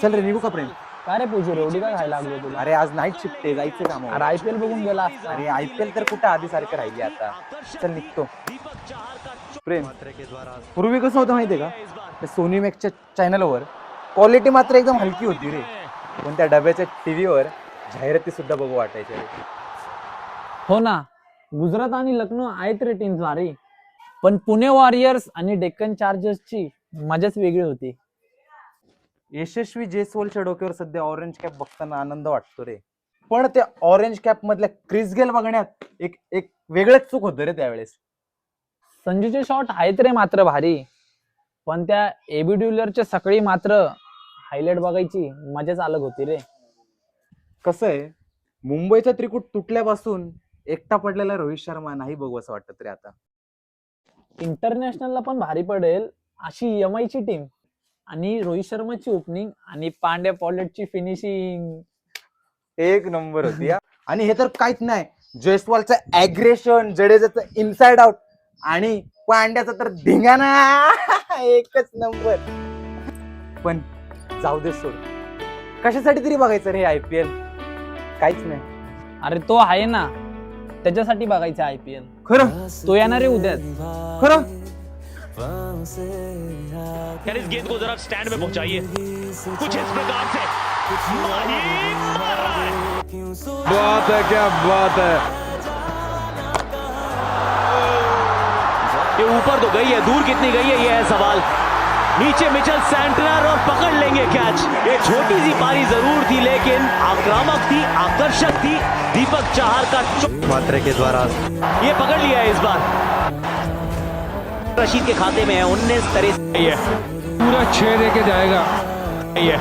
चल रे, निघू का प्रेम? काय रे पूजे, रोडी काय खायला लागलो तुला? अरे आज नाईट शिफ्ट आहे, जायचं काम. अरे IPL बघून गेला असता. अरे IPL तर कुठं आधी सारखं राहिली आता. चल निघतो. प्रेम, पूर्वी कसं होतं माहितीये का, त्या सोनी मॅक्सच्या चॅनलवर क्वालिटी मात्र एकदम हलकी होती रे, पण त्या डब्याच्या टीव्हीवर जाहिराती सुद्धा बघू वाटायच्या रे. हो ना, गुजरात आणि लखनौ आहेत रे टीम्स भारी, पण पुणे वॉरियर्स आणि डेक्कन चार्जर्सची मजाच वेगळी होती. यशस्वी जयस्वालच्या डोक्यावर सध्या ऑरेंज कॅप बघताना आनंद वाटतो रे, पण त्या ऑरेंज कॅप मधल्या क्रिस गेल बघण्यात एक एक वेगळंच चूक होतं रे त्यावेळेस. संजूचे शॉट आहेत रे मात्र भारी, पण त्या एबी डिव्हिलियरच्या सकाळी मात्र हायलाइट बघायची मजाच अलग होती रे. कसं आहे, मुंबईचा त्रिकूट तुटल्यापासून एकटा पडलेला रोहित शर्मा नाही बघू असं वाटत रे आता. इंटरनॅशनलला पण भारी पडेल अशी MI ची टीम, आणि रोहित शर्माची ओपनिंग आणि पांड्या पॉलेटची फिनिशिंग एक नंबर होती हा. आणि हे तर काहीच नाही, जयस्वालचं ऍग्रेशन, जडेजाचं इनसाइड आउट आणि पांड्याचा तर धिंगाणा एकच नंबर. पण जाऊ दे, सोड, कशासाठी तरी बघायचं रे IPL? काहीच नाही. अरे तो आहे ना, त्याच्यासाठी बघायचं IPL. खरं तो येणार आहे उद्याच. खरं. यार इस गेंद को जरा स्टैंड में पहुंचाइए, कुछ इस प्रकार से माही मार रहा है। बात है, क्या बात है। ये ऊपर तो गई है, दूर कितनी गई है ये है सवाल। नीचे मिचेल सैंटनर और पकड़ लेंगे कैच। ये छोटी सी पारी जरूर थी, लेकिन आक्रामक थी, आकर्षक थी। दीपक चाहर का मात्रे के द्वारा ये पकड़ लिया है इस बार। रशीद के खाते में है 19 तरह पूरा 6 दे के जाएगा। ये